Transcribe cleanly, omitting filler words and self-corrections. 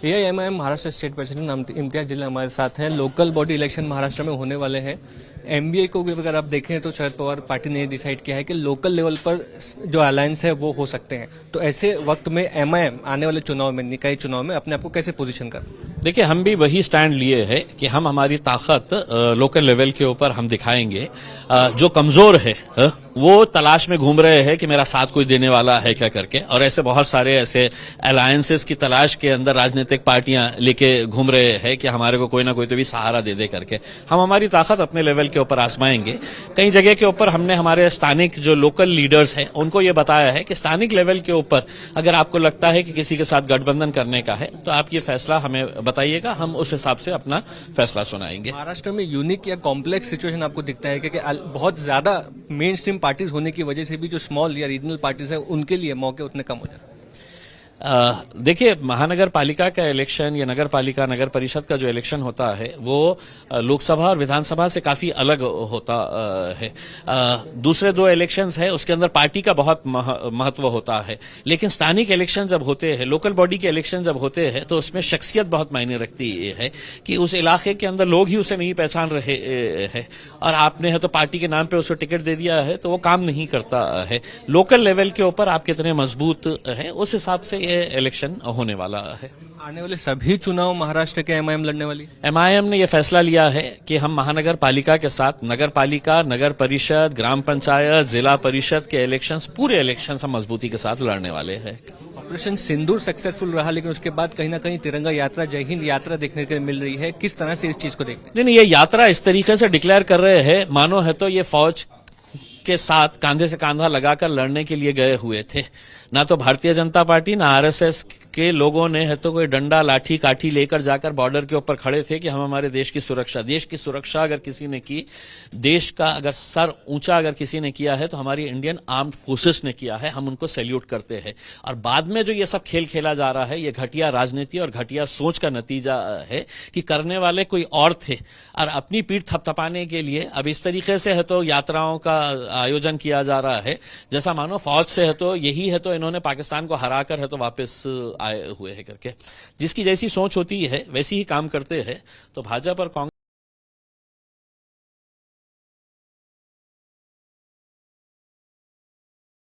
AIMIM Maharashtra state president Imtiaz Jaleel हमारे साथ हैं। लोकल बॉडी इलेक्शन महाराष्ट्र में होने वाले हैं। एमबीए को भी अगर आप देखें तो शरद पवार पार्टी ने डिसाइड किया है कि लोकल लेवल पर जो अलायंस है वो हो सकते हैं। तो ऐसे वक्त में एमआईएम आने वाले चुनाव में, निकाय चुनाव में अपने आप को कैसे पोजीशन कर? देखिए, हम भी वही स्टैंड लिए है कि हम हमारी ताकत लोकल लेवल के ऊपर हम दिखाएंगे। जो कमजोर है वो तलाश में घूम रहे हैं कि मेरा साथ कोई देने वाला है क्या करके, और ऐसे बहुत सारे ऐसे अलायंसेस की तलाश के अंदर राजनीतिक पार्टियां लेके घूम रहे हैं कि हमारे को कोई ना कोई तो भी सहारा दे करके। हम हमारी ताकत अपने लेवल के ऊपर आजमाएंगे। कई जगह के ऊपर हमने हमारे स्थानिक जो लोकल लीडर्स हैं उनको ये बताया है कि स्थानिक लेवल के ऊपर अगर आपको लगता है कि किसी के साथ गठबंधन करने का है तो आप ये फैसला हमें बताइएगा, हम उस हिसाब से अपना फैसला सुनाएंगे। महाराष्ट्र में यूनिक या कॉम्प्लेक्स सिचुएशन आपको दिखता है कि बहुत ज्यादा मेन स्ट्रीम पार्टीज होने की वजह से भी जो स्मॉल या रीजनल पार्टीज है उनके लिए मौके उतने कम हो जाते हैं? देखिए, महानगर पालिका का इलेक्शन या नगर पालिका नगर परिषद का जो इलेक्शन होता है वो लोकसभा और विधानसभा से काफी अलग होता है। दूसरे दो इलेक्शंस है उसके अंदर पार्टी का बहुत महत्व होता है, लेकिन स्थानिक इलेक्शन जब होते हैं, लोकल बॉडी के इलेक्शन जब होते हैं तो उसमें शख्सियत बहुत मायने रखती है कि उस इलाके के अंदर लोग ही उसे नहीं पहचान रहे हैं और आपने है तो पार्टी के नाम पे उसको टिकट दे दिया है तो वो काम नहीं करता है। लोकल लेवल के ऊपर आप कितने मजबूत हैं उस हिसाब से इलेक्शन होने वाला है। आने वाले सभी चुनाव महाराष्ट्र के एमआईएम लड़ने वाली? एमआईएम ने यह फैसला लिया है कि हम महानगर पालिका के साथ नगर पालिका, नगर परिषद, ग्राम पंचायत, जिला परिषद के इलेक्शंस, पूरे इलेक्शंस हम मजबूती के साथ लड़ने वाले हैं। ऑपरेशन सिंदूर सक्सेसफुल रहा, लेकिन उसके बाद कहीं ना कहीं तिरंगा यात्रा, जय हिंद यात्रा देखने को मिल रही है। किस तरह से इस चीज को देखते हैं? नहीं, ये यात्रा इस तरीके से डिक्लेयर कर रहे हैं मानो है तो ये फौज के साथ कांधे से कांधा लगाकर लड़ने के लिए गए हुए थे। ना तो भारतीय जनता पार्टी ना आरएसएस के लोगों ने है तो कोई डंडा लाठी काठी लेकर जाकर बॉर्डर के ऊपर खड़े थे कि हम हमारे देश की सुरक्षा अगर किसी ने की, देश का अगर सर ऊंचा अगर किसी ने किया है तो हमारी इंडियन आर्म्ड फोर्सेस ने किया है। हम उनको सैल्यूट करते हैं। और बाद में जो ये सब खेल खेला जा रहा है ये घटिया राजनीति और घटिया सोच का नतीजा है कि करने वाले कोई और थे और अपनी पीठ थपथपाने के लिए अब इस तरीके से है तो यात्राओं का आयोजन किया जा रहा है जैसा मानो फौज से है तो यही है तो इन्होंने पाकिस्तान को हराकर है तो वापस आए हुए हैं करके। जिसकी जैसी सोच होती है वैसी ही काम करते हैं। तो भाजपा और कांग्रेस